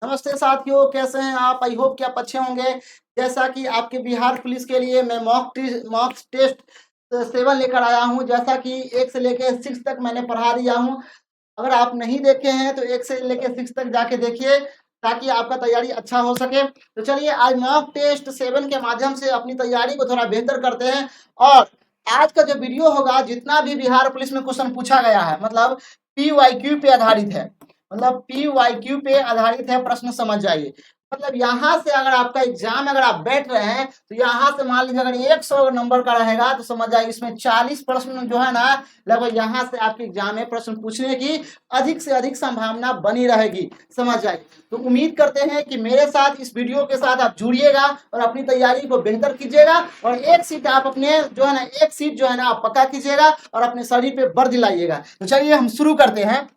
नमस्ते साथियों, कैसे हैं आप? आई होप कि आप अच्छे होंगे। जैसा कि आपके बिहार पुलिस के लिए मैं मॉक टेस्ट 7 लेकर आया हूं। जैसा कि 1 से लेकर 6 तक मैंने पढ़ा दिया हूं। अगर आप नहीं देखे हैं तो 1 से लेकर 6 तक जाके देखिए, ताकि आपका तैयारी अच्छा हो सके। तो चलिए आज मॉक टेस्ट 7 के माध्यम से अपनी तैयारी को थोड़ा बेहतर करते हैं। और आज का जो वीडियो होगा, जितना भी बिहार पुलिस में क्वेश्चन पूछा गया है, मतलब PYQ पे आधारित है, मतलब PYQ पे आधारित है, प्रश्न समझ जाइए। मतलब यहाँ से अगर आपका एग्जाम अगर आप बैठ रहे हैं तो यहाँ से मान लीजिए अगर 100 नंबर का रहेगा तो समझ जाइए इसमें 40 प्रश्न जो है ना, लगभग यहाँ से आपके एग्जाम में प्रश्न पूछने की अधिक से अधिक संभावना बनी रहेगी, समझ जाइए। तो उम्मीद करते हैं कि मेरे साथ इस वीडियो के साथ आप जुड़िएगा और अपनी तैयारी को बेहतर कीजिएगा और एक सीट आप अपने जो है ना, एक सीट जो है ना आप पक्का कीजिएगा और अपने शरीर पे बल दिलाइएगा। तो चलिए हम शुरू करते हैं।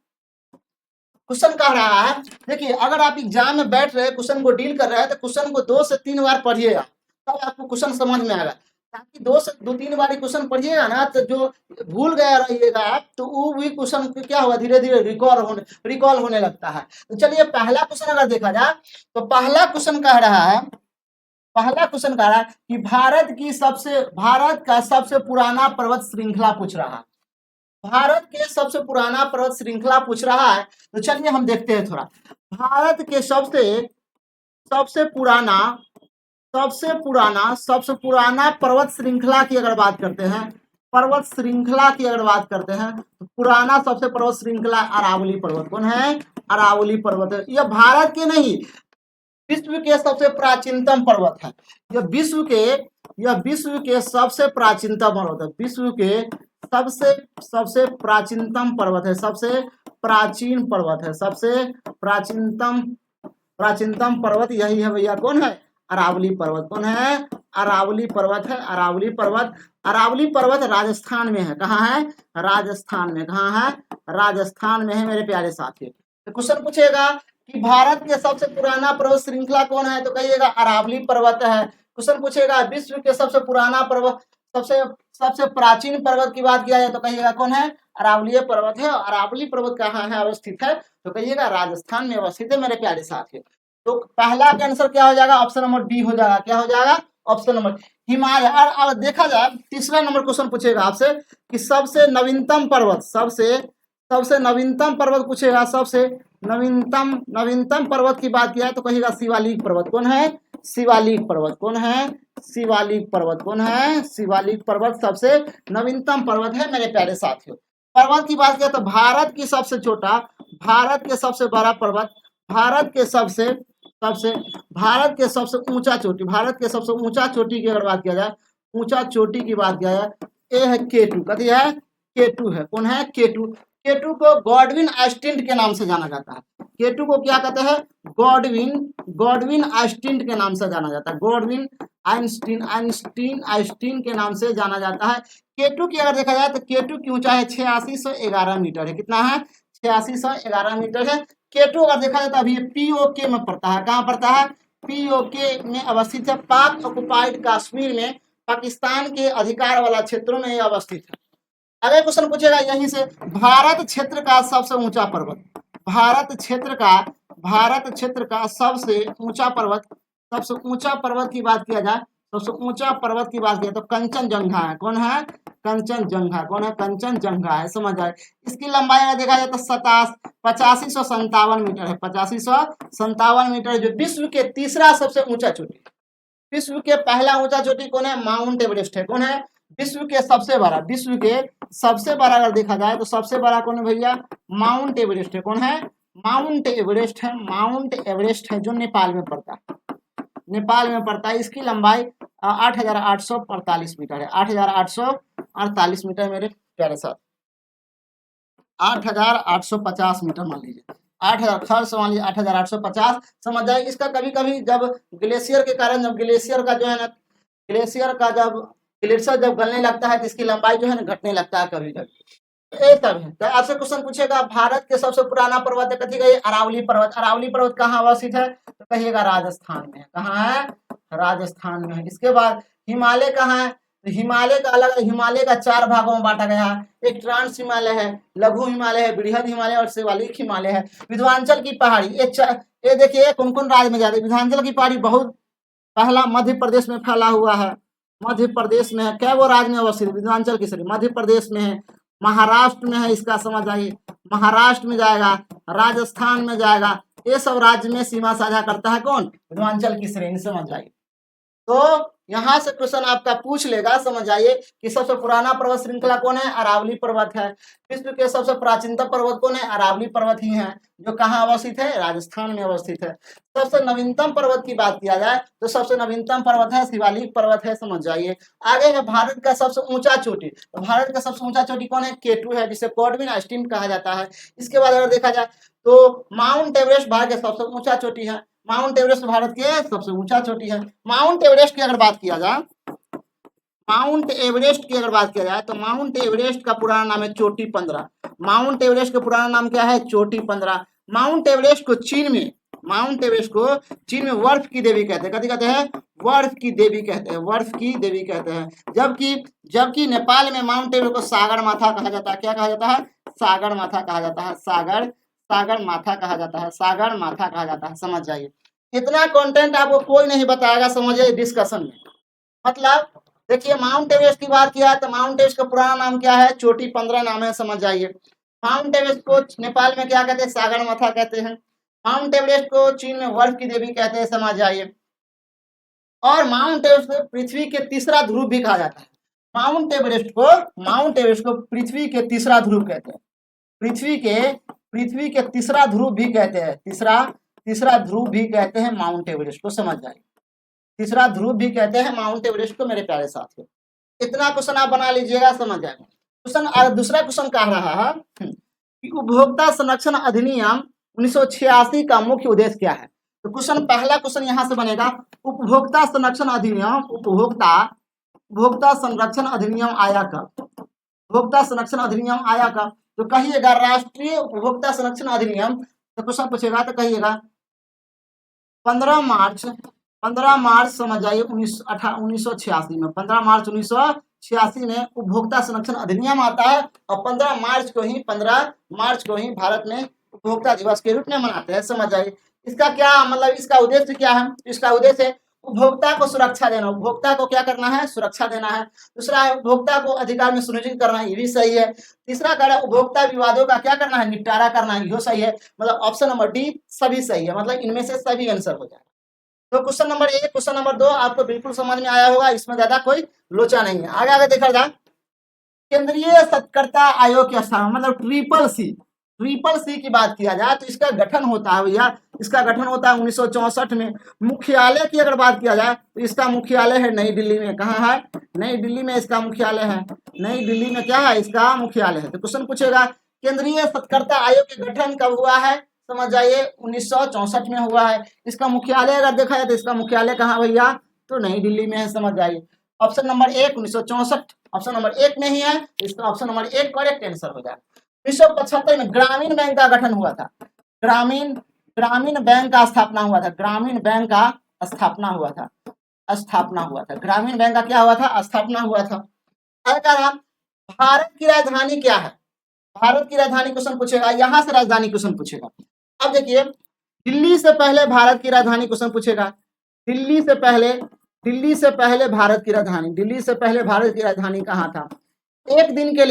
क्वेश्चन कह रहा है, देखिए अगर आप एग्जाम में बैठ रहे क्वेश्चन को डील कर रहे हैं तो क्वेश्चन को 2 से 3 बार पढ़िएगा, तब आपको क्वेश्चन समझ में आएगा। ताकि 2 से 3 बार क्वेश्चन पढ़िएगा ना, तो जो भूल गया रहिएगा आप तो वो भी क्वेश्चन क्या हुआ, धीरे धीरे रिकॉल होने लगता है। तो चलिए पहला क्वेश्चन अगर देखा जाए तो पहला क्वेश्चन कह रहा है, कि भारत का सबसे पुराना पर्वत श्रृंखला पूछ रहा है। भारत के सबसे पुराना पर्वत श्रृंखला पूछ रहा है। तो चलिए हम देखते हैं थोड़ा। भारत के सबसे पुराना पर्वत श्रृंखला की अगर बात करते हैं, तो पुराना सबसे पर्वत श्रृंखला अरावली पर्वत। कौन है? अरावली पर्वत है। यह भारत के नहीं, विश्व के सबसे प्राचीनतम पर्वत है। यह विश्व के सबसे प्राचीनतम पर्वत है। विश्व के सबसे प्राचीनतम पर्वत है, सबसे प्राचीनतम पर्वत यही है भैया। कौन है? अरावली पर्वत। कौन है? अरावली पर्वत है। अरावली पर्वत राजस्थान में है। कहाँ है? राजस्थान में। कहाँ है? राजस्थान में है मेरे प्यारे साथी। तो क्वेश्चन पूछेगा कि भारत के सबसे पुराना पर्वत श्रृंखला कौन है, तो कहिएगा अरावली पर्वत है। क्वेश्चन पूछेगा विश्व के सबसे पुराना पर्वत, सबसे प्राचीन पर्वत की बात किया जाए तो कहिएगा कौन है? अरावली पर्वत है। अरावली पर्वत कहाँ है अवस्थित है, तो कहिएगा राजस्थान में अवस्थित है मेरे प्यारे साथी। तो पहला का आंसर क्या हो जाएगा? ऑप्शन नंबर डी हो जाएगा। क्या हो जाएगा? Option number Himalaya. और अब देखा जाए तीसरा नंबर क्वेश्चन पूछेगा आपसे कि सबसे नवीनतम पर्वत पूछेगा। सबसे नवीनतम पर्वत की बात किया है तो कहिएगा शिवालिक पर्वत। कौन है? शिवालिक पर्वत। कौन है? शिवालिक पर्वत। कौन है? शिवालिक पर्वत सबसे नवीनतम पर्वत है मेरे प्यारे साथियों। पर्वत की बात किया तो भारत के सबसे छोटा, भारत के सबसे बड़ा पर्वत, भारत के सबसे ऊंचा चोटी, भारत के सबसे ऊंचा चोटी की अगर बात किया जाए, ऊंचा चोटी की बात किया जाए, ये है केटू। कथी है? केटू है। कौन है? केटू। केटू को गॉडविन आइसटीन के नाम से जाना जाता है। केटू को क्या कहते हैं? गॉडविन आइसटीन के नाम से जाना जाता है। गॉडविन आइंस्टीन के नाम से जाना जाता है। केटू की अगर देखा जाए तो केटू की ऊंचाई 8611 मीटर है। कितना है? 8611 मीटर है। केटू अगर देखा जाए तो अभी POK में पड़ता है। कहाँ पड़ता है? POK में अवस्थित है। पाक ऑक्युपाइड कश्मीर में, पाकिस्तान के अधिकार वाला क्षेत्रों में यह अवस्थित है। अगला क्वेश्चन पूछेगा यहीं से, भारत क्षेत्र का सबसे ऊंचा पर्वत, भारत क्षेत्र का सबसे ऊंचा पर्वत की बात किया जाए, सबसे ऊंचा पर्वत की बात किया तो कंचनजंगा है। कौन है? कंचनजंगा। कौन है? कंचनजंगा है। समझ आए। इसकी लंबाई अगर देखा जाए तो 8557 मीटर है। 8557 मीटर, जो विश्व के तीसरा सबसे ऊंचा चोटी। विश्व के पहला ऊंचा चोटी कौन है? माउंट एवरेस्ट है। कौन है? विश्व के सबसे बड़ा अगर देखा जाए तो सबसे बड़ा कौन है भैया? माउंट एवरेस्ट है। कौन है? माउंट एवरेस्ट है जो नेपाल में पड़ता है। इसकी लंबाई 8848 मीटर है। 8848 मीटर मेरे प्यारे साथ। 8850 मीटर मान लीजिए, 8850 समझ जाए। इसका कभी कभी जब ग्लेशियर के कारण, जब ग्लेशियर जब गलने लगता है तो इसकी लंबाई जो है ना घटने लगता है कभी कभी। एक तब है तो आपसे क्वेश्चन पूछेगा भारत के सबसे पुराना पर्वत है, कथी गई? अरावली पर्वत। अरावली पर्वत कहाँ अवस्थित है, तो कहिएगा राजस्थान में है। कहाँ है? राजस्थान में है। इसके बाद हिमालय कहाँ है, तो हिमालय का अलग, हिमालय का 4 भागों में बांटा गया है। एक ट्रांस हिमालय है, लघु हिमालय है, बृहद हिमालय और शिवालिक हिमालय है। विंध्याचल की पहाड़ी, ये देखिए कौन कौन राज्य में जाती है। विधानचल की पहाड़ी बहुत पहला मध्य प्रदेश में फैला हुआ है, मध्य प्रदेश में है। क्या वो राज्य में अवस्थित है? विधानचल की श्रेणी मध्य प्रदेश में है, महाराष्ट्र में है, इसका समझ आइए, महाराष्ट्र में जाएगा, राजस्थान में जाएगा, ये सब राज्य में सीमा साझा करता है कौन? विधानचल की श्रेणी, समझ आइए। तो यहाँ से क्वेश्चन आपका पूछ लेगा, समझ आइए कि सबसे पुराना पर्वत श्रृंखला कौन है? अरावली पर्वत है। विश्व के सबसे प्राचीनतम पर्वत कौन है? अरावली पर्वत ही है, जो कहाँ अवस्थित है? राजस्थान में अवस्थित है। सबसे नवीनतम पर्वत की बात किया जाए तो सबसे नवीनतम पर्वत है शिवालिक पर्वत है, समझ जाइए। आगे है भारत का सबसे ऊंचा चोटी, तो भारत का सबसे ऊंचा चोटी कौन है? केटू है, जिसे कॉडविन आइस्टीन कहा जाता है। इसके बाद अगर देखा जाए तो माउंट एवरेस्ट भारत का सबसे ऊंचा चोटी है, माउंट एवरेस्ट भारत के सबसे ऊंचा चोटी है। माउंट एवरेस्ट की अगर बात किया जाए, माउंट एवरेस्ट की अगर बात किया जाए तो माउंट एवरेस्ट का पुराना नाम है चोटी 15। माउंट एवरेस्ट का पुराना नाम क्या है? चोटी 15। माउंट एवरेस्ट को चीन में, माउंट एवरेस्ट को चीन में बर्फ की देवी कहते हैं। कथी कहते हैं? बर्फ की देवी कहते हैं, बर्फ की देवी कहते हैं। जबकि नेपाल में माउंट एवरेस्ट को सागर माथा कहा जाता है। क्या कहा जाता है? सागर माथा कहा जाता है, सागर माथा कहा जाता है, सागर माथा कहा जाता है, समझ जाइए। इतना कंटेंट आपको कोई नहीं बताएगा, समझिए डिस्कशन में। मतलब देखिए माउंट एवरेस्ट की बात किया तो माउंट एवरेस्ट का पुराना नाम क्या है? चोटी 15 नाम है, समझ जाइए। माउंट एवरेस्ट को नेपाल में क्या कहते हैं? सागर माथा कहते हैं। माउंट एवरेस्ट को चीन में बर्फ की देवी कहते हैं, समझ जाइए। और माउंट एवरेस्ट को पृथ्वी के तीसरा ध्रुव भी कहा जाता है। माउंट एवरेस्ट को पृथ्वी के तीसरा ध्रुव कहते हैं। पृथ्वी के तीसरा ध्रुव भी कहते हैं, तीसरा ध्रुव भी कहते हैं माउंट एवरेस्ट को, समझ जाइए। तीसरा ध्रुव भी कहते हैं माउंट एवरेस्ट को, मेरे प्यारे साथियों। इतना क्वेश्चन आप बना लीजिएगा, समझ जाएगा। क्वेश्चन दूसरा क्वेश्चन कह रहा है कि उपभोक्ता संरक्षण अधिनियम 1986 का मुख्य उद्देश्य क्या है? तो क्वेश्चन पहला क्वेश्चन यहाँ से बनेगा, उपभोक्ता संरक्षण अधिनियम, उपभोक्ता संरक्षण अधिनियम आया कब? उपभोक्ता संरक्षण अधिनियम आया कब? तो कहिएगा राष्ट्रीय उपभोक्ता संरक्षण अधिनियम, तो क्वेश्चन पूछेगा तो कहिएगा 15 मार्च समझ जाइए 1986 में, 15 मार्च 1986 में उपभोक्ता संरक्षण अधिनियम आता है। और 15 मार्च को ही भारत में उपभोक्ता दिवस के रूप में मनाते हैं, समझ जाइए। इसका क्या मतलब, इसका उद्देश्य क्या है? इसका उद्देश्य है उपभोक्ता को सुरक्षा देना, उपभोक्ता को क्या करना है? सुरक्षा देना है। दूसरा है उपभोक्ता को अधिकार में सुनिश्चित करना, ये भी सही है। तीसरा कह रहा है उपभोक्ता विवादों का क्या करना है? निपटारा करना है, ये सही है। मतलब ऑप्शन नंबर डी सभी सही है, मतलब इनमें से सभी आंसर हो जाएगा। तो क्वेश्चन नंबर 1, क्वेश्चन नंबर 2 आपको बिल्कुल समझ में आया होगा, इसमें ज्यादा कोई लोचा नहीं है। आगे देखा जाए, केंद्रीय सत्कर्ता आयोग की स्थापना, मतलब ट्रिपल सी की बात किया जाए तो इसका गठन होता है भैया, इसका गठन होता है 1964 में। मुख्यालय की अगर बात किया जाए तो इसका मुख्यालय है नई दिल्ली में। कहाँ है? नई दिल्ली में इसका मुख्यालय है। नई दिल्ली में क्या है? इसका मुख्यालय है। तो क्वेश्चन पूछेगा केंद्रीय सत्कर्ता आयोग के गठन कब हुआ है? समझ जाइए 1964 में हुआ है। इसका मुख्यालय अगर देखा जाए तो इसका मुख्यालय कहाँ भैया? तो नई दिल्ली में है, समझ जाइए। ऑप्शन नंबर 1 1964 ऑप्शन नंबर 1 में ही है, इसका ऑप्शन नंबर 1 करेक्ट आंसर हो जाए। 1975 में ग्रामीण बैंक का गठन हुआ था, ग्रामीण बैंक का स्थापना हुआ था, ग्रामीण बैंक का स्थापना हुआ था, ग्रामीण बैंक का क्या हुआ था? स्थापना हुआ था। भारत की राजधानी क्या है? भारत की राजधानी क्वेश्चन पूछेगा, यहाँ से राजधानी क्वेश्चन पूछेगा। अब देखिए दिल्ली से पहले भारत की राजधानी क्वेश्चन पूछेगा। दिल्ली से पहले भारत की राजधानी कहाँ था? एक दिन के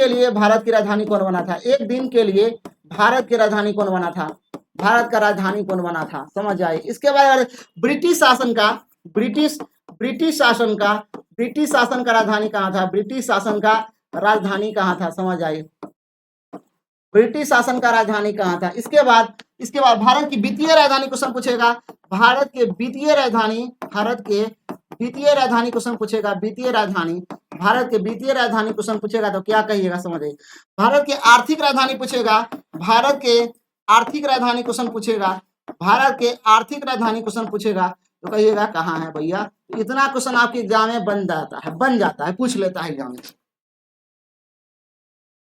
लिए भारत की राजधानी कौन बना था? एक दिन के लिए भारत की राजधानी कौन बना था? भारत का राजधानी कौन बना था? समझ आए। इसके बाद ब्रिटिश शासन का राजधानी कहाँ था? ब्रिटिश शासन का राजधानी कहाँ था? समझ आइए, ब्रिटिश शासन का राजधानी कहाँ था? इसके बाद भारत की वित्तीय राजधानी क्वेश्चन पूछेगा। भारत के वित्तीय राजधानी क्वेश्चन पूछेगा। भारत के वित्तीय राजधानी क्वेश्चन पूछेगा तो क्या कहिएगा? समझिए। भारत के आर्थिक राजधानी पूछेगा। भारत के आर्थिक राजधानी क्वेश्चन पूछेगा तो कहिएगा कहाँ है भैया? इतना क्वेश्चन आपके एग्जाम में बन जाता है, पूछ लेता है एग्जाम में।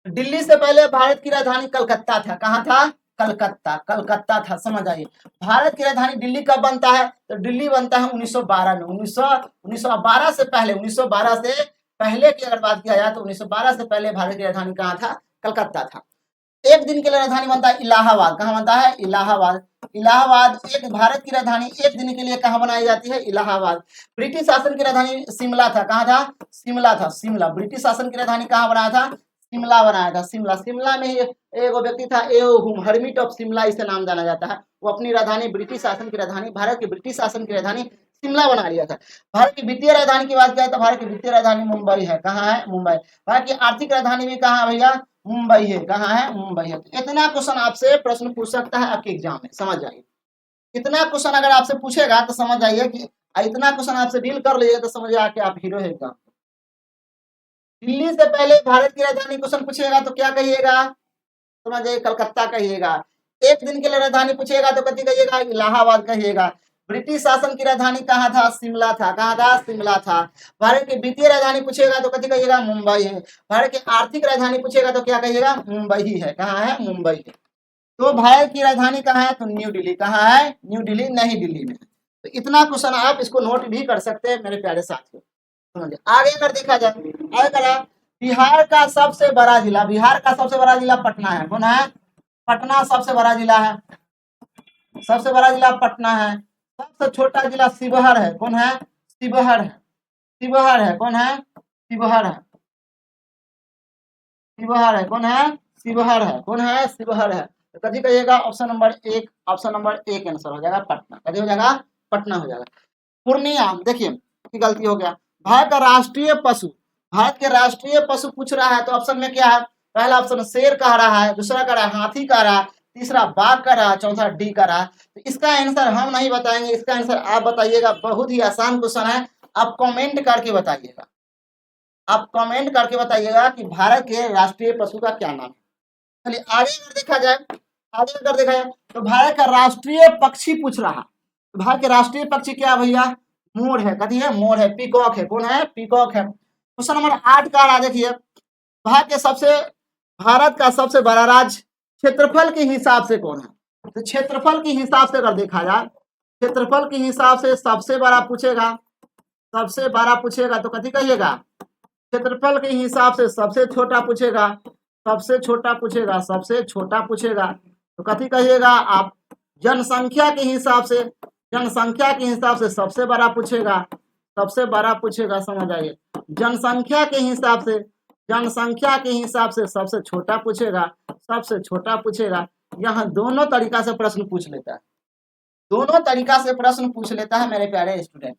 दिल्ली से पहले भारत की राजधानी कलकत्ता था। कहाँ था? कलकत्ता था, समझ आइए। भारत की राजधानी दिल्ली कब बनता है? तो दिल्ली बनता है 1912 में। 1912 से पहले की अगर बात किया जाए तो 1912 से पहले भारत की राजधानी कहाँ था? कलकत्ता था। एक दिन के लिए राजधानी बनता है इलाहाबाद। कहाँ बनता है? इलाहाबाद। इलाहाबाद एक भारत की राजधानी एक दिन के लिए कहाँ बनाई जाती है? इलाहाबाद। ब्रिटिश शासन की राजधानी शिमला था। कहाँ था? शिमला था। शिमला ब्रिटिश शासन की राजधानी कहाँ बनाया था? शिमला बनाया था। शिमला। शिमला में ही एक व्यक्ति था एओहुम, हर्मिट ऑफ शिमला इसे नाम जाना जाता है। वो अपनी राजधानी ब्रिटिश शासन की राजधानी भारत की ब्रिटिश शासन की राजधानी शिमला बना लिया था। भारत की वित्तीय राजधानी की बात करें तो भारत की वित्तीय राजधानी मुंबई है। कहाँ है? मुंबई। भारत की आर्थिक राजधानी भी कहाँ है भैया? मुंबई है। कहाँ है? मुंबई है। तो इतना क्वेश्चन आपसे प्रश्न पूछ सकता है आपके एग्जाम में, समझ जाइए। इतना क्वेश्चन अगर आपसे पूछेगा तो समझ जाइए कि इतना क्वेश्चन आपसे डील कर लीजिए तो समझ आके आप हीरो है एग्जाम। दिल्ली से पहले भारत की राजधानी क्वेश्चन पूछेगा तो क्या कहिएगा? समझ जाइए, कलकत्ता कहिएगा। एक दिन के लिए राजधानी पूछेगा तो कथी कहिएगा? इलाहाबाद कहिएगा। ब्रिटिश शासन की राजधानी कहाँ था? शिमला था। कहाँ था? शिमला था। भारत की वित्तीय राजधानी पूछेगा तो कथी कहिएगा? मुंबई है। भारत की आर्थिक राजधानी पूछेगा तो क्या कहिएगा? मुंबई ही है। कहाँ है? मुंबई है। तो भारत की राजधानी कहाँ है? तो न्यू दिल्ली। कहाँ है? न्यू दिल्ली, नई दिल्ली में। तो इतना क्वेश्चन आप इसको नोट भी कर सकते हैं मेरे प्यारे साथियों। समझिए। आगे अगर देखा जाए, अगर बिहार का सबसे बड़ा जिला, बिहार का सबसे बड़ा जिला पटना है। कौन है? पटना सबसे बड़ा जिला है। सबसे बड़ा जिला पटना है। सबसे छोटा जिला शिवहर है। कौन है? शिवहर है। शिवहर है। कौन है? शिवहर है। शिवहर है। कौन है? शिवहर है। कौन है? शिवहर है। तो कभी कहिएगा ऑप्शन नंबर एक, ऑप्शन नंबर एक आंसर हो जाएगा पटना। कभी हो जाएगा? पटना हो जाएगा। पूर्णिया, देखिए गलती हो गया। भारत का राष्ट्रीय पशु, भारत के राष्ट्रीय पशु पूछ रहा है तो ऑप्शन में क्या है? पहला ऑप्शन शेर कह रहा है, दूसरा कह रहा है हाथी कह रहा है, तीसरा बाघ कह रहा है, चौथा डी कह रहा है। तो इसका आंसर हम नहीं बताएंगे, इसका आंसर आप बताइएगा। बहुत ही आसान क्वेश्चन है, आप कमेंट करके बताइएगा। आप कमेंट करके बताइएगा कि भारत के राष्ट्रीय पशु का क्या नाम है। चलिए आगे अगर देखा जाए, आगे अगर देखा जाए तो भारत का राष्ट्रीय पक्षी पूछ रहा है। भारत के राष्ट्रीय पक्षी क्या भैया? मोर है। कथी है? मोर है। पीकॉक है। कौन है? पीकॉक है। क्वेश्चन नंबर 8 का रहा, देखिए भारत का सबसे बड़ा राज्य क्षेत्रफल के हिसाब से कौन है? तो क्षेत्रफल के हिसाब से अगर देखा जाए, क्षेत्रफल के हिसाब से सबसे बड़ा पूछेगा, सबसे बड़ा पूछेगा तो कथी कहिएगा? क्षेत्रफल के हिसाब से सबसे छोटा पूछेगा, सबसे छोटा पूछेगा, सबसे छोटा पूछेगा तो कथी कहिएगा आप? जनसंख्या के हिसाब से, जनसंख्या के हिसाब से सबसे बड़ा पूछेगा, सबसे बड़ा पूछेगा। समझ आइए। जनसंख्या के हिसाब से, जनसंख्या के हिसाब से सबसे छोटा पूछेगा, सबसे छोटा पूछेगा। यहाँ दोनों तरीका से प्रश्न पूछ लेता है, दोनों तरीका से प्रश्न पूछ लेता है मेरे प्यारे स्टूडेंट।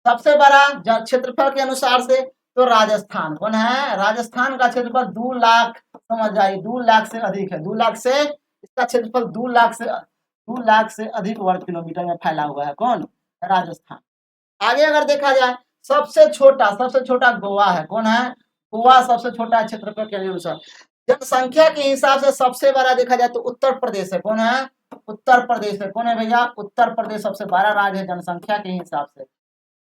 सबसे बड़ा क्षेत्रफल के अनुसार से तो राजस्थान। कौन है? राजस्थान का क्षेत्रफल 2 लाख, समझ जाइए 2 लाख से अधिक है। 2 लाख से, इसका क्षेत्रफल 2 लाख से अधिक वर्ग किलोमीटर में फैला हुआ है। कौन? राजस्थान। आगे अगर देखा जाए सबसे छोटा, सबसे छोटा गोवा है। कौन है? गोवा सबसे छोटा क्षेत्रफल के अनुसार। जनसंख्या के हिसाब से सबसे बड़ा देखा जाए तो उत्तर प्रदेश है। कौन है? उत्तर प्रदेश है। कौन है भैया? उत्तर प्रदेश सबसे बड़ा राज्य है जनसंख्या के हिसाब से।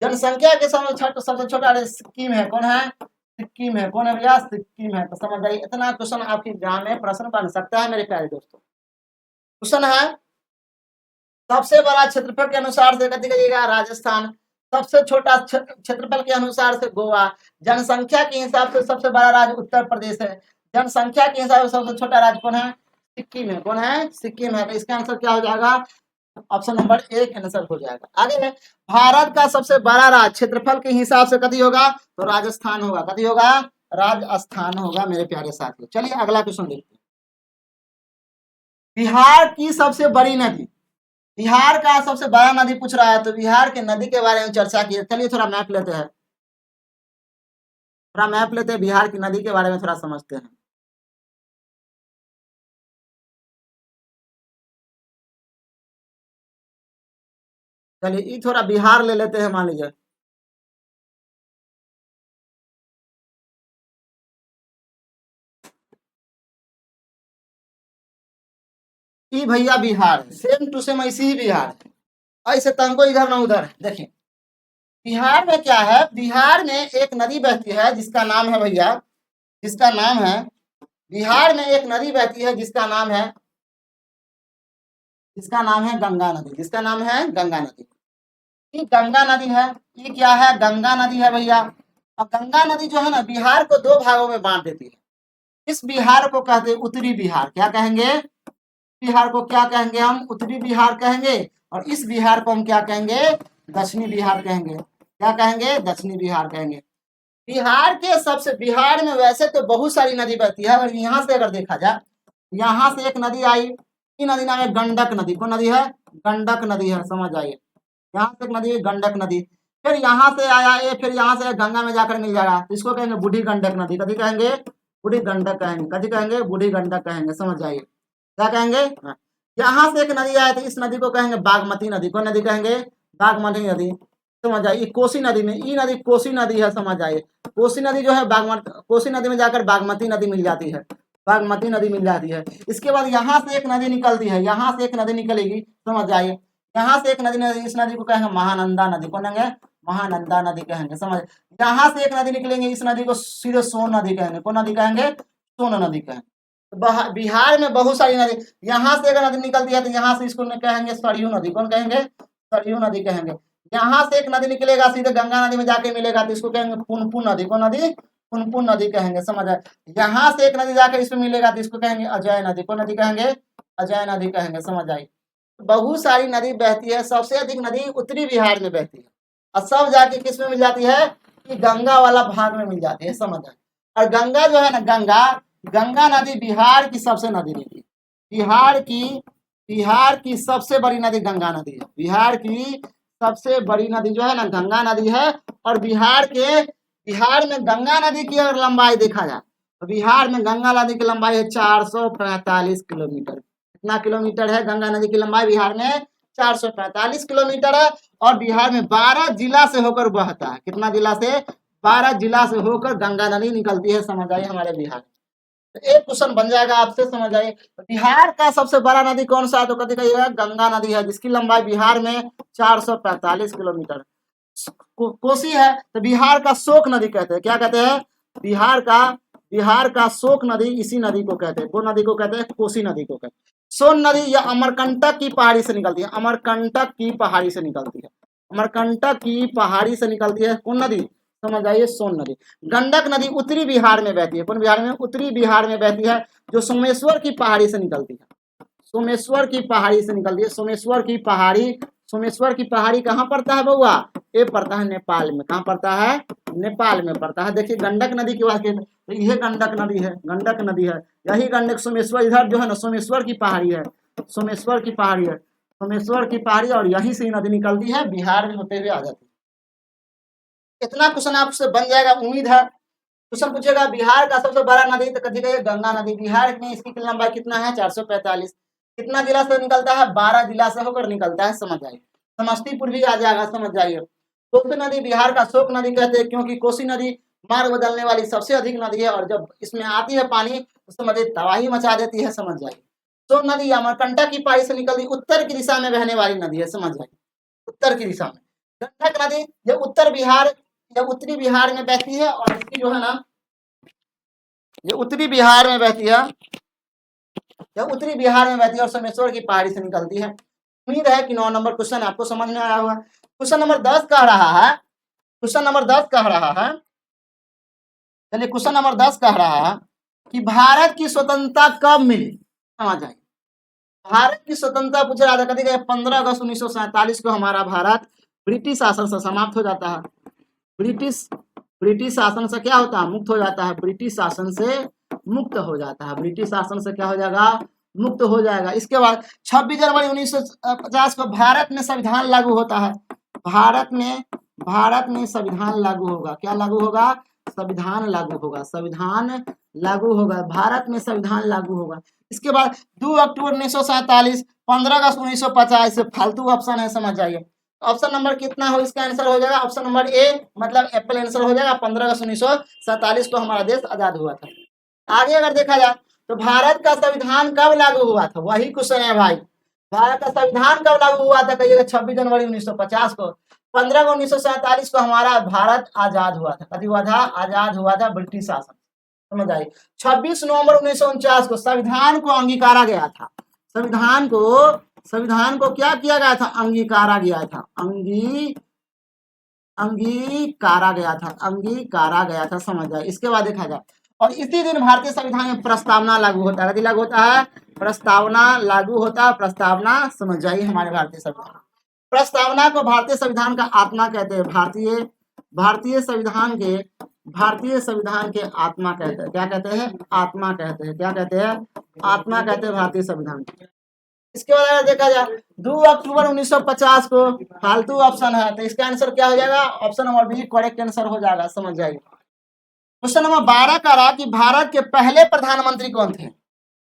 जनसंख्या के सबसे छोटा सिक्किम है। कौन है? सिक्किम है। कौन है भैया? सिक्किम है। तो समझ जाइए इतना क्वेश्चन आपके एग्जाम में प्रश्न बन सकता है मेरे प्यारे दोस्तों। क्वेश्चन है सबसे बड़ा क्षेत्रफल के अनुसार से कथी कहिएगा? राजस्थान। सबसे छोटा क्षेत्रफल के अनुसार से गोवा। जनसंख्या के हिसाब से सबसे बड़ा राज्य उत्तर प्रदेश है। जनसंख्या के हिसाब से सबसे छोटा राज्य कौन है? सिक्किम है। कौन है? सिक्किम है। तो इसका आंसर क्या हो जाएगा? ऑप्शन नंबर एक आंसर हो जाएगा। आगे है भारत का सबसे बड़ा राज्य क्षेत्रफल के हिसाब से कथी होगा? तो राजस्थान होगा। कथी होगा? राजस्थान होगा मेरे प्यारे साथियों। चलिए अगला क्वेश्चन देखते हैं। बिहार की सबसे बड़ी नदी, बिहार का सबसे बड़ा नदी पूछ रहा है तो बिहार के नदी के बारे में चर्चा की। चलिए थोड़ा मैप लेते हैं, थोड़ा मैप लेते हैं, बिहार की नदी के बारे में थोड़ा समझते हैं। चलिए ये थोड़ा बिहार ले लेते हैं, मान लीजिए ये भैया बिहार है, सेम टू सेम ऐसी ही बिहार है। ऐसे तंको इधर ना उधर है। देखिए बिहार में क्या है, बिहार में एक नदी बहती है जिसका नाम है भैया, जिसका नाम है, बिहार में एक नदी बहती है जिसका नाम है, जिसका नाम है गंगा नदी। जिसका नाम है गंगा नदी। ये गंगा नदी है। ये क्या है? गंगा नदी है भैया। और गंगा नदी जो है ना बिहार को 2 भागों में बांट देती है। इस बिहार को कहते हैं उत्तरी बिहार। क्या कहेंगे? बिहार को क्या कहेंगे हम? उत्तरी बिहार कहेंगे। और इस बिहार को हम क्या कहेंगे? दक्षिणी बिहार कहेंगे। क्या कहेंगे? दक्षिणी बिहार कहेंगे। बिहार में वैसे तो बहुत सारी नदी बहती है, और यहाँ से अगर देखा जाए, यहाँ से एक नदी आई, ये नदी नाम है गंडक नदी। कौन नदी है? गंडक नदी है, समझ आइए। यहाँ से एक नदी है गंडक नदी, फिर यहाँ से आया ये, फिर यहाँ से गंगा में जाकर मिल जाएगा, तो इसको कहेंगे बूढ़ी गंडक नदी। कभी कहेंगे? बूढ़ी गंडक कहेंगे। कभी कहेंगे? बूढ़ी गंडक कहेंगे, समझ जाइए। क्या कहेंगे? हाँ। यहाँ से एक नदी आया, तो इस नदी को कहेंगे बागमती नदी। कौन नदी कहेंगे? बागमती नदी, समझ आइए। कोसी नदी में, ये नदी कोसी नदी है, समझ आइए। कोसी नदी जो है कोसी नदी में जाकर बागमती नदी मिल जाती है, बागमती नदी मिल जाती है। इसके बाद यहाँ से एक नदी निकलती है, यहाँ से एक नदी निकलेगी, समझ आइए। यहाँ से एक नदी, इस नदी को कहेंगे महानंदा नदी। कौन कहेंगे? महानंदा नदी कहेंगे, समझ। यहाँ से एक नदी निकलेंगे, इस नदी को सीधे सोन नदी कहेंगे। कौन नदी कहेंगे? सोन नदी कहेंगे। बिहार में बहुत सारी नदी, यहाँ से अगर नदी निकलती है तो यहाँ से इसको कहेंगे सरयू नदी। कौन कहेंगे? सरयू नदी कहेंगे। यहाँ से एक नदी निकलेगा, सीधे गंगा नदी में जाके मिलेगा, तो इसको कहेंगे पुनपुन नदी। कौन नदी? पुनपुन नदी कहेंगे, समझ आए। यहाँ से एक नदी जाकर इसमें मिलेगा, तो इसको कहेंगे अजय नदी। कौन नदी कहेंगे? अजय नदी कहेंगे, समझ आई। बहुत सारी नदी बहती है, सबसे अधिक नदी उत्तरी बिहार में बहती है, और सब जाके किस में मिल जाती है? कि गंगा वाला भाग में मिल जाती है, समझ आए। और गंगा जो है ना, गंगा नदी बिहार की सबसे नदी नहीं, बिहार की सबसे बड़ी नदी गंगा नदी है। बिहार की सबसे बड़ी नदी जो है ना, गंगा नदी है। और बिहार में गंगा नदी की अगर लंबाई देखा जाए, तो बिहार में गंगा नदी की लंबाई है 445 किलोमीटर। कितना किलोमीटर है गंगा नदी की लंबाई? बिहार में 445 किलोमीटर है। और बिहार में 12 जिला से होकर बहता है। कितना जिला से? 12 जिला से होकर गंगा नदी निकलती है, समझ आइए, हमारे बिहार। तो एक क्वेश्चन बन जाएगा आपसे, समझ आइए। बिहार का सबसे बड़ा नदी कौन सा है? तो कभी कहिएगा गंगा नदी है, जिसकी लंबाई बिहार में 445 किलोमीटर। कोसी है, तो बिहार का शोक नदी कहते हैं। क्या कहते हैं? बिहार का शोक नदी इसी नदी को कहते हैं। कौन नदी को कहते हैं? कोसी नदी को कहते हैं। सोन नदी या अमरकंटक की पहाड़ी से निकलती है। अमरकंटक की पहाड़ी से निकलती है। अमरकंटक की पहाड़ी से निकलती है कौन नदी? समझ आइए, सोन नदी। गंडक नदी उत्तरी बिहार में बहती है। कौन बिहार में? उत्तरी बिहार में बहती है, जो सोमेश्वर की पहाड़ी से निकलती है। सोमेश्वर की पहाड़ी से निकलती है। सोमेश्वर की पहाड़ी कहाँ पड़ता है बउआ? ये पड़ता है नेपाल में। कहाँ पड़ता है? नेपाल में पड़ता है। देखिए गंडक नदी की बात की तो यह गंडक नदी है, गंडक नदी है। यही गंडक सोमेश्वर, इधर जो है ना सोमेश्वर की पहाड़ी है, सोमेश्वर की पहाड़ी है, सोमेश्वर की पहाड़ी, और यहीं से नदी निकलती है, बिहार में होते हुए आ जाती है। इतना क्वेश्चन आपसे बन जाएगा, उम्मीद है। क्वेश्चन पूछेगा बिहार का सबसे बड़ा नदी, तो कभी कहिए गंगा नदी। बिहार में इसकी लंबाई कितना है? 445। कितना जिला से निकलता है? 12 जिला से होकर निकलता है, समझ आइए। समस्तीपुर भी आ जाएगा, समझ जाइए। कोसी नदी बिहार का शोक नदी कहते हैं, क्योंकि कोसी नदी मार्ग बदलने वाली सबसे अधिक नदी है, और जब इसमें आती है पानी तो समझ तबाही मचा देती है, समझ जाइए। सोन नदी अमरकंटक की पहाड़ी से निकलती, उत्तर की दिशा में बहने वाली नदी है, समझ जाइए, उत्तर की दिशा में। गंडक नदी ये उत्तरी बिहार में बहती है, और इसकी जो है ना, ये उत्तरी बिहार में बहती है, और सोमेश्वर की पहाड़ी से निकलती है। उम्मीद है कि 9 नंबर क्वेश्चन आपको समझ में आया होगा। क्वेश्चन नंबर 10 कह रहा है, चलिए क्वेश्चन नंबर 10 कह रहा है कि भारत की स्वतंत्रता कब मिली? समझ आइए। भारत की स्वतंत्रता पूछ रहा था, कभी 15 अगस्त 1947 को हमारा भारत ब्रिटिश शासन से समाप्त हो जाता है। ब्रिटिश शासन से क्या होता है? मुक्त हो जाता है। ब्रिटिश शासन से मुक्त हो जाता है। ब्रिटिश शासन से क्या हो जाएगा? मुक्त हो जाएगा। इसके बाद 26 जनवरी 1950 को भारत में संविधान लागू होता है। भारत में संविधान लागू होगा। क्या लागू होगा? संविधान लागू होगा। संविधान लागू होगा, भारत में संविधान लागू होगा। इसके बाद 2 अक्टूबर 1947, 15 अगस्त 1950 से फालतू ऑप्शन है, समझ जाइए। ऑप्शन नंबर कितना हो? इसका आंसर हो जाएगा ऑप्शन नंबर ए, मतलब एप्पल आंसर हो जाएगा। 15 अगस्त 1947 को हमारा देश आजाद हुआ था। आगे अगर देखा जाए तो भारत का संविधान कब लागू हुआ था? वही क्वेश्चन है भाई। भारत का संविधान कब लागू हुआ था? कहिएगा 26 जनवरी 1950 को। 15 अगस्त 1947 को हमारा भारत आजाद हुआ था। कभी हुआ था? आजाद हुआ था ब्रिटिश शासन, समझ आइए। 26 नवंबर 1949 को संविधान को अंगीकारा गया था। संविधान को क्या किया गया था? अंगीकारा गया था। अंगीकारा गया था, समझ जाए। इसके बाद देखा जाए और इसी दिन भारतीय संविधान में प्रस्तावना लागू होता है। कभी लागू होता है? प्रस्तावना लागू होता है। प्रस्तावना समझ जाइए हमारे भारतीय संविधान। प्रस्तावना को भारतीय संविधान का आत्मा कहते हैं। भारतीय संविधान के आत्मा कहते हैं। क्या कहते हैं? आत्मा कहते हैं। क्या कहते हैं? आत्मा कहते हैं भारतीय संविधान। इसके बाद अगर देखा जाए 2 अक्टूबर 1950 को फालतू ऑप्शन है, तो इसका आंसर क्या हो जाएगा? Option number B correct answer हो जाएगा। समझ जाइए। क्वेश्चन नंबर 12 का रहा कि भारत के पहले प्रधानमंत्री कौन थे?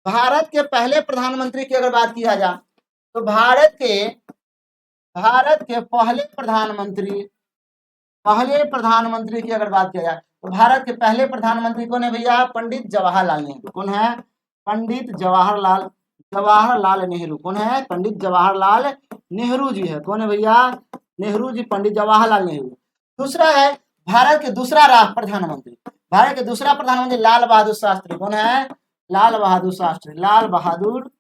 भारत के पहले प्रधानमंत्री की अगर बात किया जाए तो भारत के पहले प्रधानमंत्री की अगर बात किया जाए तो भारत के पहले प्रधानमंत्री कौन है भैया? पंडित जवाहरलाल नेहरू। कौन है? पंडित जवाहरलाल नेहरू। कौन है? पंडित जवाहरलाल नेहरू जी है। कौन है भैया? नेहरू जी, पंडित जवाहरलाल नेहरू। दूसरा है भारत के दूसरा प्रधानमंत्री। भारत के दूसरा प्रधानमंत्री लाल बहादुर शास्त्री। कौन है? लाल बहादुर शास्त्री। लाल बहादुर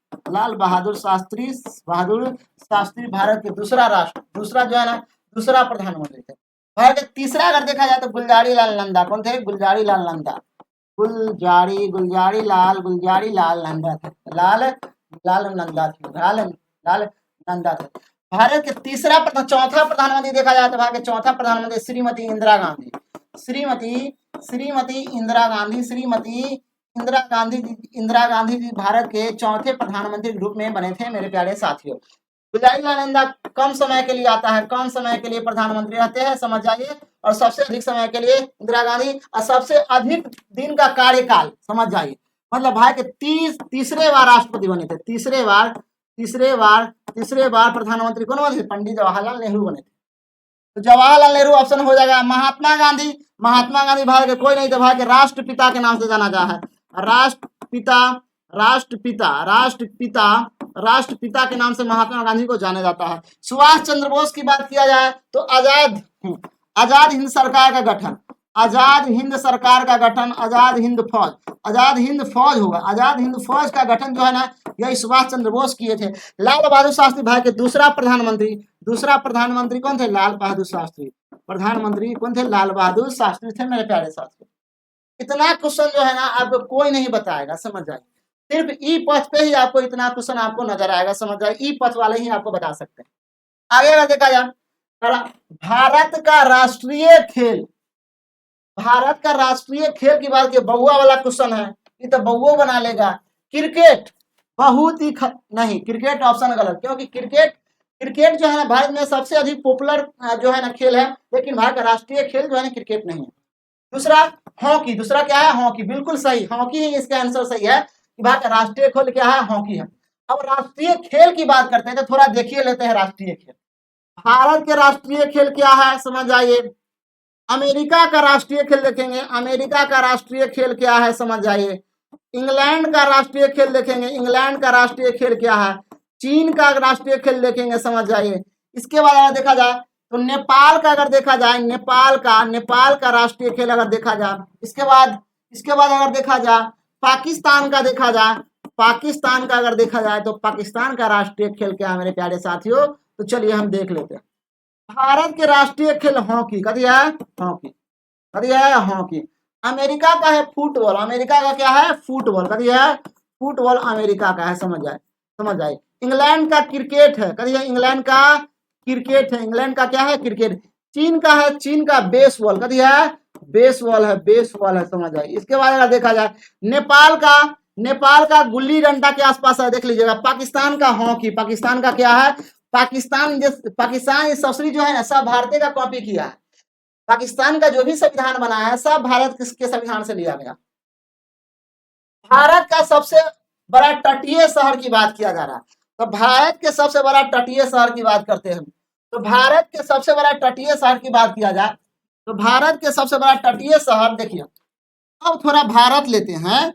शास्त्री भारत के दूसरा जो है ना, दूसरा प्रधानमंत्री थे। भारत के तीसरा अगर देखा जाए तो गुलजारी लाल नंदा। कौन थे? गुलजारी लाल नंदा थे। भारत के चौथा प्रधानमंत्री देखा जाए तो भारत के चौथा प्रधानमंत्री श्रीमती इंदिरा गांधी। इंदिरा गांधी जी भारत के चौथे प्रधानमंत्री के रूप में बने थे मेरे प्यारे साथियों। गुलजारी लाल नंदा कम समय के लिए आता है, कम समय के लिए प्रधानमंत्री रहते हैं। समझ जाइए। और सबसे अधिक समय के लिए इंदिरा गांधी, और सबसे अधिक दिन का कार्यकाल। समझ जाइए। मतलब भाई के तीसरे बार राष्ट्रपति बने थे। तीसरे बार प्रधानमंत्री कौन बने थे? पंडित जवाहरलाल नेहरू बने थे। तो जवाहरलाल नेहरू ऑप्शन हो जाएगा। महात्मा गांधी भारत के कोई नहीं थे, भारत के राष्ट्रपिता के नाम से जाना जाता है। राष्ट्रपिता के नाम से महात्मा गांधी को जाना जाता है। सुभाष चंद्र बोस की बात किया जाए तो आजाद हिंद सरकार का गठन, आजाद हिंद फौज होगा। आजाद हिंद फौज का गठन जो है ना, यही सुभाष चंद्र बोस किए थे। लाल बहादुर शास्त्री भारत के दूसरा प्रधानमंत्री कौन थे? लाल बहादुर शास्त्री। प्रधानमंत्री कौन थे? लाल बहादुर शास्त्री थे मेरे प्यारे साथियों। इतना क्वेश्चन जो है ना आपको कोई नहीं बताएगा। समझ जाइए। सिर्फ ई पथ पे ही आपको इतना क्वेश्चन आपको नजर आएगा। समझ जाइए। ई पथ वाले ही आपको बता सकते हैं। आगे अगर देखा जाए भारत का राष्ट्रीय खेल की बात की, बउआ वाला क्वेश्चन है, ये तो बउआ बना लेगा। क्रिकेट बहुत ही नहीं, क्रिकेट ऑप्शन गलत, क्योंकि क्रिकेट जो है ना भारत में सबसे अधिक पॉपुलर जो है ना खेल है, लेकिन भारत का राष्ट्रीय खेल जो है ना क्रिकेट नहीं है। दूसरा हॉकी। दूसरा क्या है? हॉकी। बिल्कुल सही, हॉकी ही इसका आंसर सही है कि भारत का राष्ट्रीय खेल क्या है? हॉकी है। अब राष्ट्रीय खेल की बात करते हैं तो थोड़ा देखिए लेते हैं राष्ट्रीय खेल। भारत के राष्ट्रीय खेल क्या है? समझ आइए। अमेरिका का राष्ट्रीय खेल देखेंगे। अमेरिका का राष्ट्रीय खेल क्या है? समझ जाइए। इंग्लैंड का राष्ट्रीय खेल देखेंगे। इंग्लैंड का राष्ट्रीय खेल क्या है? चीन का राष्ट्रीय खेल देखेंगे। समझ जाइए। इसके बाद अगर देखा जाए तो नेपाल का अगर देखा जाए, नेपाल का राष्ट्रीय खेल अगर देखा जाए, इसके बाद अगर देखा जाए पाकिस्तान का देखा जाए, पाकिस्तान का अगर देखा जाए तो पाकिस्तान का राष्ट्रीय खेल क्या है मेरे प्यारे साथियों? तो चलिए हम देख लेते हैं। भारत के राष्ट्रीय खेल हॉकी। कभी है? हॉकी। अमेरिका का है फुटबॉल। अमेरिका का क्या है? फुटबॉल। कभी है? फुटबॉल अमेरिका का है। समझ जाए। इंग्लैंड का क्रिकेट है। कभी है? इंग्लैंड का क्रिकेट है। इंग्लैंड का क्या है? क्रिकेट। चीन का है? चीन का बेसबॉल। कभी है? बेसबॉल है। समझ जाए। इसके बाद अगर देखा जाए नेपाल का गुल्ली डंडा के आसपास है, देख लीजिएगा। पाकिस्तान का हॉकी। पाकिस्तान का क्या है? पाकिस्तान ये सबसे जो है ना सब भारतीय का कॉपी किया है। पाकिस्तान का जो भी संविधान बनाया है सब भारत के संविधान से लिया गया। भारत का सबसे बड़ा तटीय शहर की बात किया जा रहा है, तो भारत के सबसे बड़ा तटीय शहर की बात करते हैं। तो भारत के सबसे बड़ा तटीय शहर की बात किया जाए तो भारत के सबसे बड़ा तटीय शहर देखिए। अब थोड़ा भारत लेते हैं।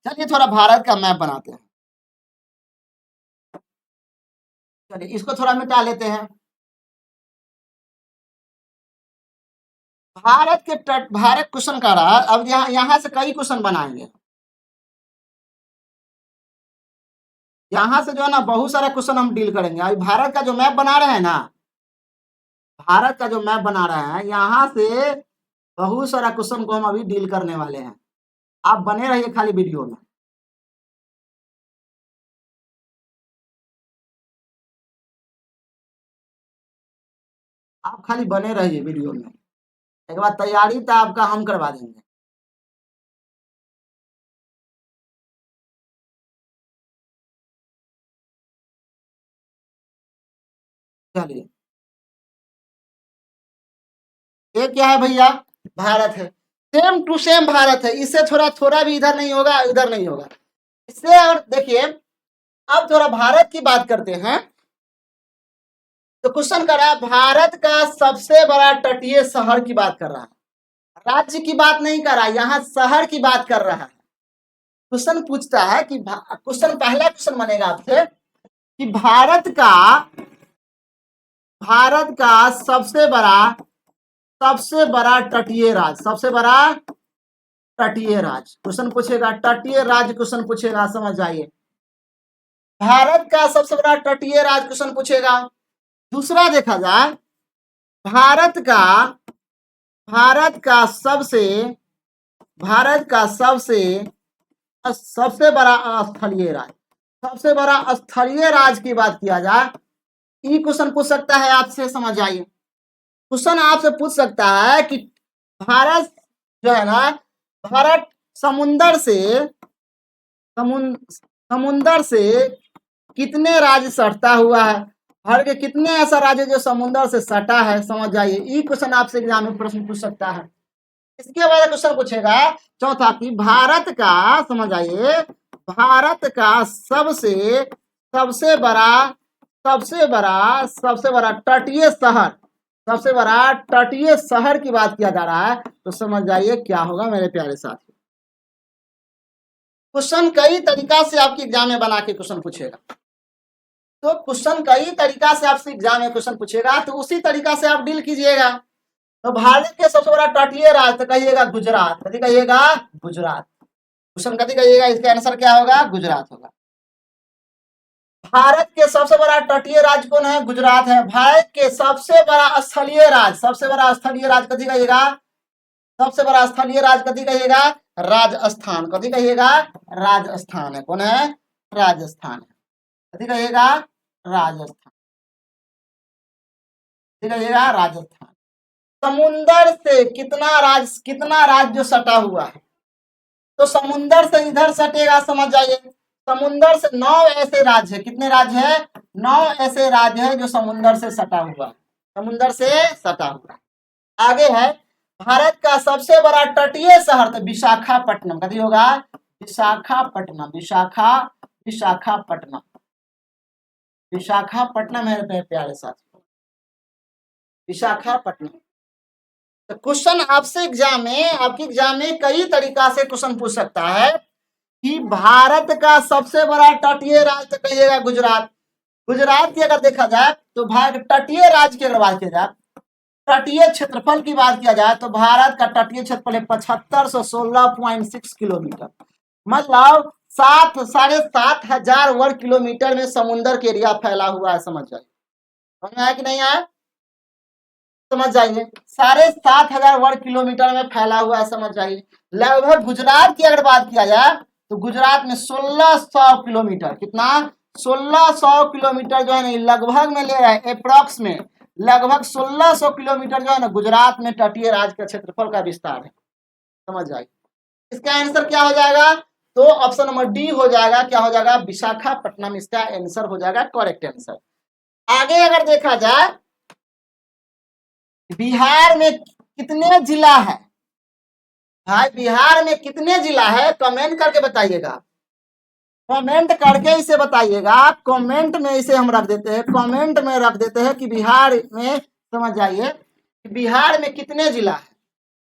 चलिए थोड़ा भारत का मैप बनाते हैं। चलिए इसको थोड़ा मिटा लेते हैं। भारत क्वेश्चन का रहा। अब यहाँ से कई क्वेश्चन बनाएंगे। यहाँ से जो है ना बहुत सारे क्वेश्चन हम डील करेंगे। अभी भारत का जो मैप बना रहे हैं ना, यहाँ से बहुत सारा क्वेश्चन को हम अभी डील करने वाले हैं, आप बने रहिए खाली वीडियो में। आप खाली बने रहिए वीडियो में, एक बार तैयारी तो आपका हम करवा देंगे। चलिए, ये क्या है भैया? भारत है, सेम टू सेम भारत है, इससे थोड़ा थोड़ा भी इधर नहीं होगा, इधर नहीं होगा इससे। और देखिए, अब थोड़ा भारत की बात करते हैं। तो क्वेश्चन कर रहा है भारत का सबसे बड़ा तटीय शहर की बात कर रहा है, राज्य की बात नहीं कर रहा है, यहाँ शहर की बात कर रहा है। क्वेश्चन पूछता है कि क्वेश्चन, पहला क्वेश्चन बनेगा आपसे कि भारत का सबसे बड़ा तटीय राज्य, सबसे बड़ा तटीय राज्य क्वेश्चन पूछेगा, तटीय राज्य क्वेश्चन पूछेगा, समझ जाइए। भारत का सबसे बड़ा तटीय राज्य क्वेश्चन पूछेगा। दूसरा देखा जाए, भारत का सबसे बड़ा स्थलीय राज्य, सबसे बड़ा स्थलीय राज्य की बात किया जाए, ये क्वेश्चन पूछ सकता है आपसे, समझ आइए। क्वेश्चन आपसे पूछ सकता है कि भारत जो है ना, भारत समुंदर से कितने राज्य सटता हुआ है, भारत के कितने ऐसा राज्य जो समुद्र से सटा है, समझ जाइए। ये क्वेश्चन आपसे एग्जाम में प्रश्न पूछ सकता है। इसके बाद क्वेश्चन पूछेगा चौथा कि भारत का, समझ आइए, भारत का सबसे बड़ा तटीय शहर, सबसे बड़ा तटीय शहर की बात किया जा रहा है, तो समझ जाइए क्या होगा मेरे प्यारे साथी। क्वेश्चन कई तरीका से आपके एग्जाम में बना के क्वेश्चन पूछेगा, तो क्वेश्चन कई तरीका से आपसे एग्जाम में क्वेश्चन पूछेगा, तो उसी तरीका से आप डील कीजिएगा। तो भारत के सबसे बड़ा तटीय राज्य, तो कहिएगा गुजरात, कभी कहिएगा गुजरात, क्वेश्चन कभी कहिएगा, इसका आंसर क्या होगा? गुजरात होगा। भारत के सबसे बड़ा तटीय राज्य कौन है? गुजरात है। भारत के सबसे बड़ा स्थलीय राज्य, सबसे बड़ा स्थलीय राज्य कभी कहिएगा? सबसे बड़ा स्थलीय राज्य कभी कहिएगा? राजस्थान, कभी कहिएगा? राजस्थान है। कौन है? राजस्थान है। कभी कहिएगा? राजस्थान, कहिएगा राजस्थान। समुंदर से कितना राज्य जो सटा हुआ है, तो समुंदर से इधर सटेगा, समझ जाइए। समुंदर से 9 ऐसे राज्य है, कितने राज्य है? 9 ऐसे राज्य है जो समुंदर से सटा हुआ है, समुंदर से सटा हुआ है। आगे है भारत का सबसे बड़ा तटीय शहर, तो विशाखापट्टनम, कभी होगा? विशाखापट्टनम, विशाखापट्टनम है मेरे प्यारे साथी, विशाखापट्टनम। तो क्वेश्चन आपसे आपके एग्जाम में कई तरीका से क्वेश्चन पूछ सकता है कि भारत का सबसे बड़ा तटीय राज्य, तो कहिएगा गुजरात। गुजरात की अगर देखा जाए तो भारत तटीय राज्य की अगर बात किया जाए, तटीय क्षेत्रफल की बात किया जाए, तो भारत का तटीय क्षेत्रफल है 7516.6 किलोमीटर, मतलब 7,500 वर्ग किलोमीटर में समुद्र के एरिया फैला हुआ है, समझ जाइए। समझ में आया कि नहीं आया? समझ जाइए, 7,500 वर्ग किलोमीटर में फैला हुआ है, समझ जाइए। लगभग गुजरात की अगर बात किया जाए तो गुजरात में 1600 किलोमीटर, कितना? 1600 किलोमीटर जो है ना, लगभग में ले रहा है, अप्रोक्स में लगभग 1600 किलोमीटर जो है ना, गुजरात में तटीय राज्य का क्षेत्रफल का विस्तार है, समझ जाइए। इसका आंसर क्या हो जाएगा? तो ऑप्शन नंबर डी हो जाएगा। क्या हो जाएगा? विशाखापट्टनम इसका आंसर हो जाएगा, करेक्ट आंसर। आगे अगर देखा जाए, बिहार में कितने जिला है? भाई बिहार में कितने जिला है? कमेंट करके बताइएगा, कमेंट करके इसे बताइएगा। कमेंट में इसे हम रख देते हैं, कमेंट में रख देते हैं कि बिहार में, समझ जाइए, बिहार में कितने जिला है,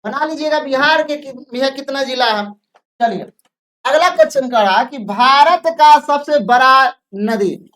बना लीजिएगा बिहार के कितना जिला है। चलिए, अगला क्वेश्चन करा कि भारत का सबसे बड़ा नदी,